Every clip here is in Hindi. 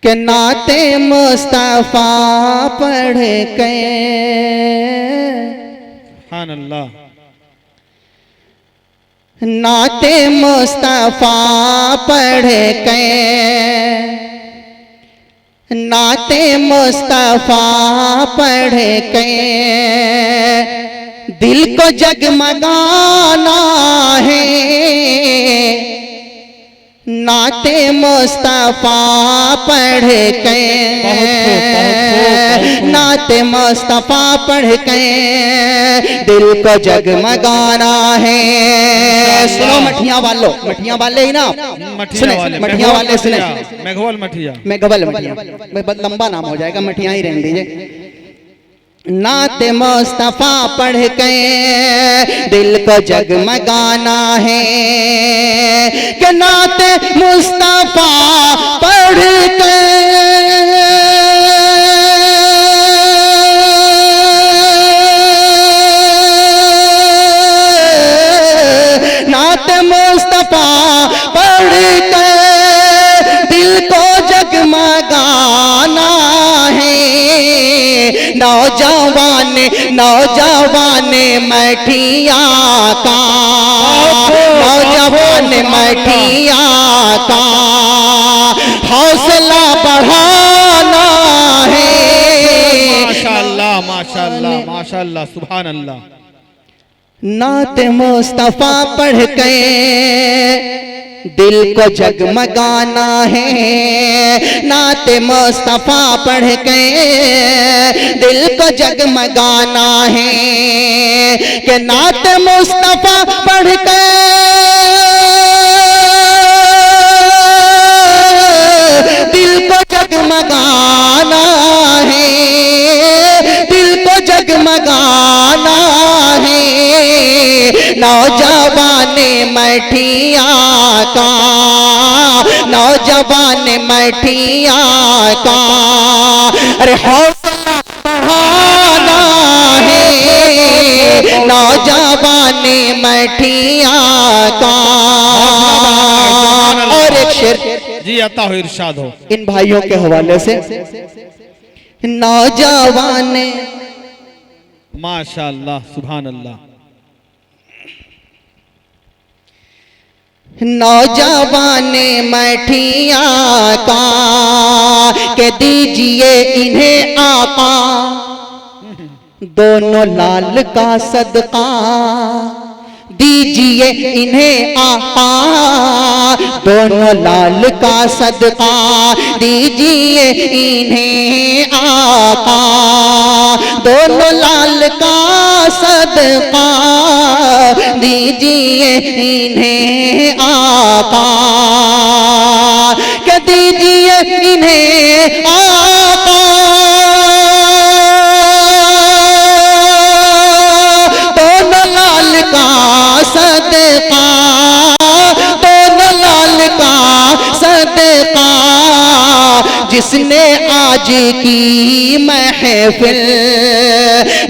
के नाते मुस्तफा पढ़ के, सुभान अल्लाह, नाते मुस्तफा पढ़ के, नाते मुस्तफा पढ़ के दिल को जगमगाना है। नाते मुस्तफा पढ़ के, नाते मुस्तफा पढ़ के दिल को जगमगाना है। सुनो मठिया वालों, मठिया वाले ही ना, सुने मठिया वाले सुने, मेघवल मठिया, मेघवल मठिया, बहुत लंबा नाम हो जाएगा, मठिया ही रहने दीजिए। नाते मुस्तफा पढ़ के दिल को जगमगाना है, कि नाते मुस्तफा पढ़ के, नाते मुस्तफा पढ़ के दिल को जगमगाना है। नौजवान नौजवान मठिया का, नौजवान मठिया का हौसला बढ़ाना है। माशाअल्लाह माशाअल्लाह माशाअल्लाह, सुभान अल्लाह। नाते मुस्तफा पढ़ के दिल को जगमगाना है, नाते मुस्तफा पढ़ के दिल को जगमगाना है, कि नाते मुस्तफा पढ़ के दिल को जगमगाना है, दिल को जगमगाना है। नौजवान मठिया का, नौजवान मठिया का अरे हौसला बढ़ाना है। नौजवान मठिया का। और एक शेर जी आता हो, इरशाद हो इन भाइयों के हवाले से। नौजवान माशाअल्लाह, सुभान अल्लाह। नौजवान मठिया का, के दीजिए इन्हें आका दोनों लाल का सदका, दीजिए इन्हें आका दोनों लाल का सदका, दीजिए इन्हें आका दोनों लाल का सदका, दीजिए इन्हें आका, के दीजिए इन्हें आका दोनों लाल का सदका, दोनों लाल का सदका। जिसने आज की महफिल,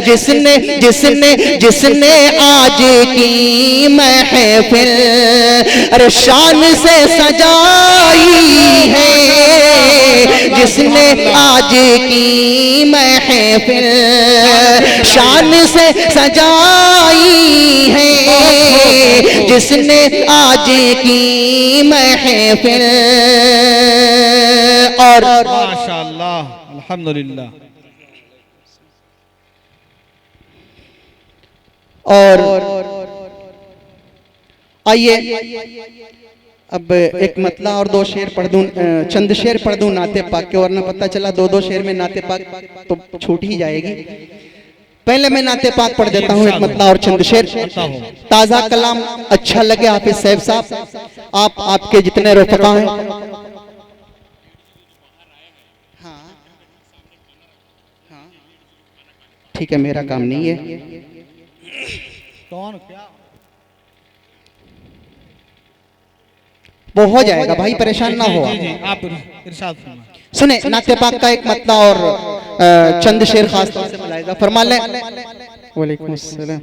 जिसने जिसने जिसने आज की महफिल अरे शान से सजाई है, जिसने आज की महफिल शान से सजाई है, जिसने आज की महफिल। और माशाअल्लाह, अल्हम्दुलिल्लाह। और आइए अब एक मतला और दो शेर पढ़ दूं, चंद शेर पढ़ दूं नाते पाक के, वरना पता चला दो दो शेर में नाते पाक तो छूट ही जाएगी। पहले मैं नाते पाक पढ़ देता हूँ, एक मतला और चंद शेर। ताज़ा कलाम अच्छा लगे हाफिज साहब साहब, आप आपके जितने रफ़का हैं। ठीक है, मेरा काम नहीं है। कौन क्या वो हो जाएगा भाई, परेशान ना हो। जी, जी, आप इरशाद फरमाएं। सुने नाते पाक का एक मतला और चंद शेर खास तौर से मुलाहिजा फरमा लें। वालेकुम अस्सलाम।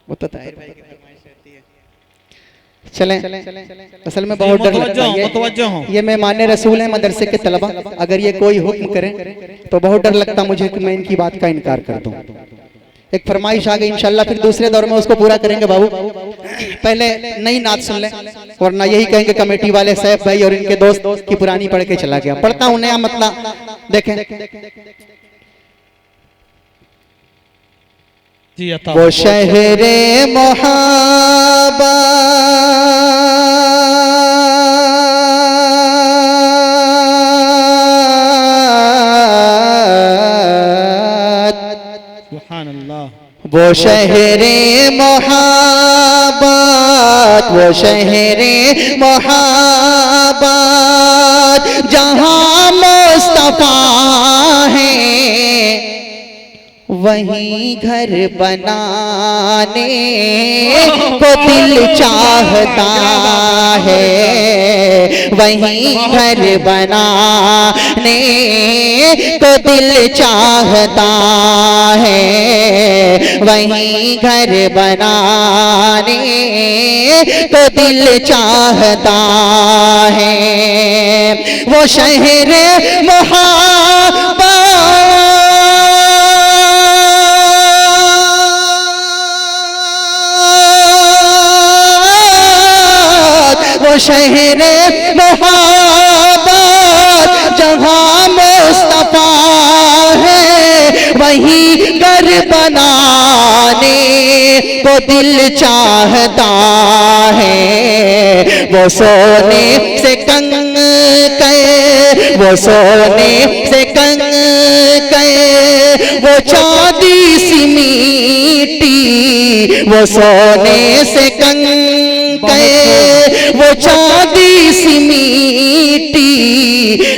वो तो ताहिर भाई की फरमाइश रहती है। चलें, असल में बहुत डर लगता है। मुतवज्जो हूं। ये मेहमान रसूल हैं मदरसे के तलबा, अगर ये कोई हुक्म करें तो बहुत डर लगता मुझे कि मैं इनकी बात का इनकार कर दूं। एक फरमाइश आ गई, इंशाल्लाह फिर दूसरे दौर में उसको पूरा करेंगे बाबू। पहले नई नात सुन लें, वरना यही कहेंगे कमेटी वाले सैफ भाई और इनके दोस्त की पुरानी पढ़ के चला गया। पढ़ता हूं नया मतलब देखें। जी अता। वो शहरे मोहब्बत, सुभान अल्लाह। वो शहरे मोहब्बत, वो शहरे मोहब्बत जहाँ मुस्तफा है, वहीं घर बनाने को दिल चाहता है, वहीं घर बनाने को दिल चाहता है, वहीं घर बनाने को दिल चाहता है। वो शहर मोहब्बत, वो शहर मोहब्बत जहाँ मुस्तफा है, वहीं घर बनाने को दिल चाहता है। वो सोने से कंगन, वो सोने से कंगन, वो चांदी सी मीठी, वो सोने से कंगन, वो चांदी सी मीठी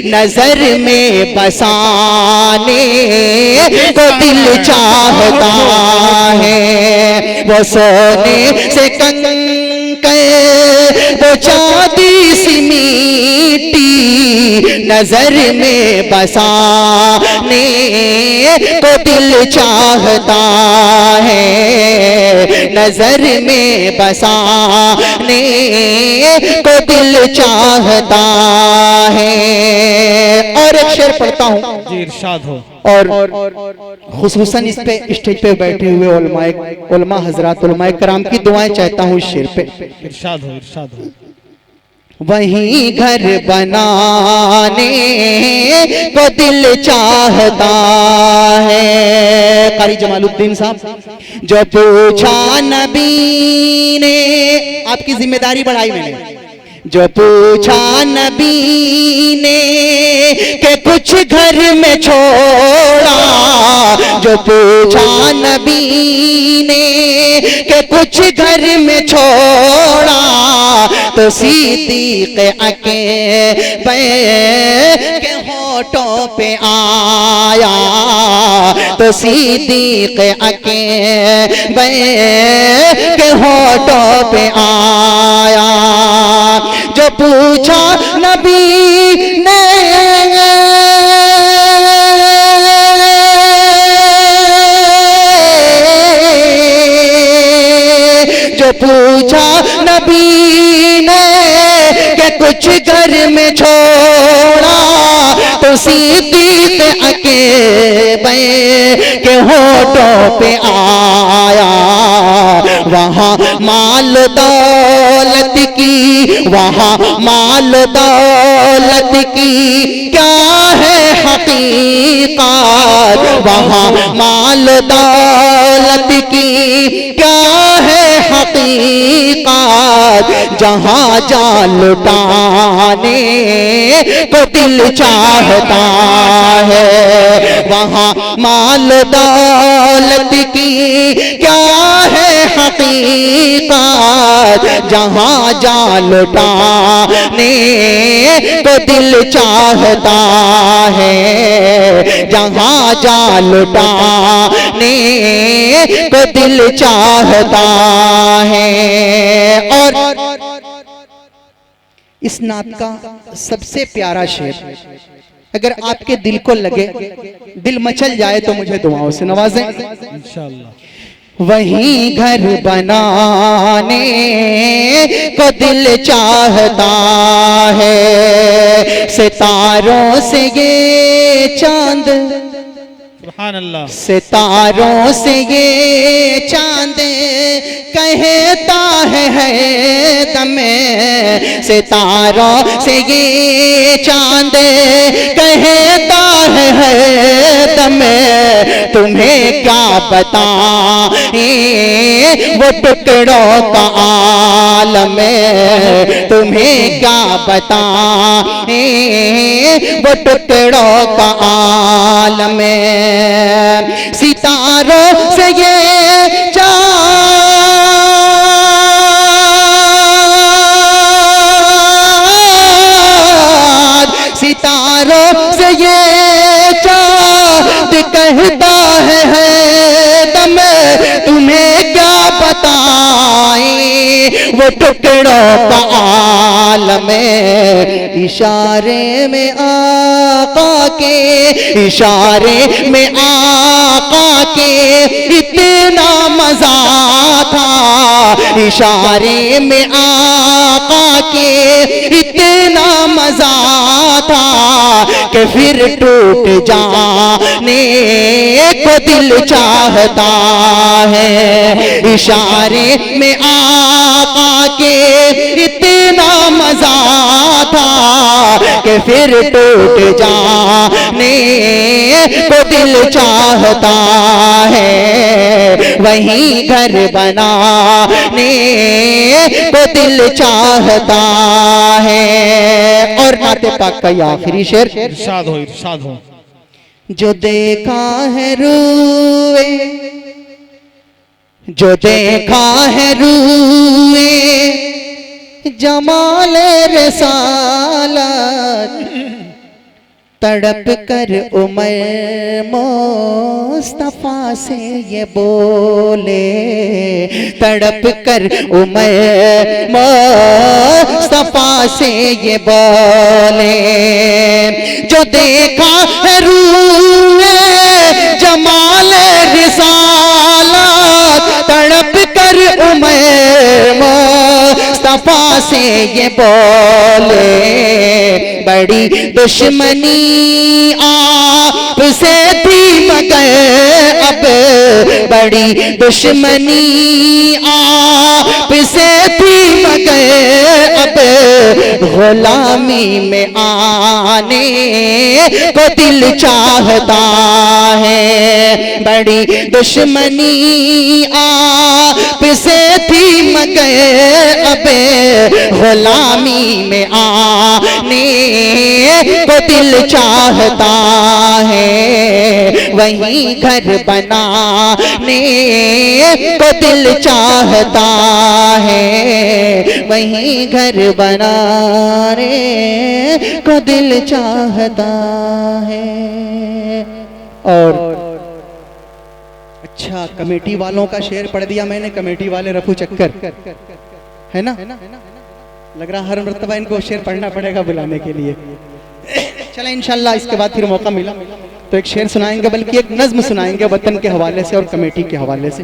नजर में बसाने को दिल चाहता है। वो सोने से कंगन, वो चांदी सी मीठी नजर में बसाने को दिल चाहता है, नजर में बसाने को दिल चाहता है। और एक शेर पढ़ता हूँ जी इरशाद हो। और खुसूसन इस पे स्टेज पे बैठे हुए उलमा हजरात, उलमा कराम की दुआएं चाहता हूँ इस शेर पे। इरशाद हो, इरशाद हो। वहीं घर बनाने को दिल चाहता है। कारी जमालुद्दीन साहब, जो पूछा नबी ने, आपकी जिम्मेदारी बढ़ाई मैंने, जो पूछा नबी ने कि कुछ घर में छोड़ा, जो पूछा नबी ने कि कुछ घर में छोड़ा, तो सिद्दीक़ अकबर के होठों पे आया, तो सिद्दीक़ अकबर के होठों पे आया। जो पूछा नबी ने, जो पूछा नबी ने कि कुछ घर में छोड़ा, तो सिद्दीक़ अकबर के होठों पे आया। वहाँ माल दौलत की, वहाँ माल दौलत की क्या है हकीकत, वहाँ माल दौलत की क्या है हकीकत, जहाँ जा लुटाने को दिल चाहता है। वहाँ माल दौलत की क्या है हकीकत, जहाँ जा लुटाने को दिल चाहता है, जहाँ जा लुटाने को दिल चाहता है। और इस नात का सबसे प्यारा शेर, अगर आपके दिल को लगे, दिल मचल जाए तो मुझे दुआओं से नवाजें। इंशाअल्लाह। वहीं घर बनाने को दिल चाहता है, सितारों से ये चांद, सुभान अल्लाह, सितारों से ये चांद कहता है दमे, सितारों से ये चांद कहता है दमे, तुम्हें क्या बताएं वो टुकड़ों का आलम, तुम्हें क्या बताएं वो टुकड़ों का आलम। सितारों से ये चांद, सितारों से ये चांद कहता है दम, तुम्हें क्या बताएं वो टुकड़ों का आलम। इशारे में आका के, इशारे में आका के इतना मजा था, इशारे में आका के इतना मजा था कि फिर टूट जाने को दिल चाहता है। इशारे में आका के इतना मजा था कि फिर टूट जाने को दिल चाहता है, वहीं घर बनाने को दिल चाहता है। और नाते पाक का ये आखिरी शेर, इरशाद हो, इरशाद हो। जो देखा है रूए, जो देखा है रूए जमाले रिसालत, तड़प कर उमर मुस्तफा से ये बोले, तड़प कर उमर मुस्तफा से ये बोले, जो देखा है रूए जमाल रिसालत, तड़प कर उमर मुस्तफा से ये बोले, बड़ी दुश्मनी आपसे थी मगर अब, बड़ी दुश्मनी आपसे थी मगर अब, गुलामी में आने को दिल चाहता है। बड़ी दुश्मनी आपसे थी मगर अब, गुलामी में आने को दिल चाहता है, वहीं घर बनाने को दिल चाहता है, वहीं घर बनाने को दिल चाहता है। और अच्छा, कमेटी वालों का शेर पढ़ दिया मैंने, कमेटी वाले रफू चक्कर है ना, लग रहा हर मर्तबा इनको शेर पढ़ना पड़ेगा बुलाने के लिए। चले इंशाल्लाह इसके बाद फिर मौका मिला तो एक शेर सुनाएंगे, बल्कि एक नज्म सुनाएंगे वतन के हवाले से और कमेटी के हवाले से।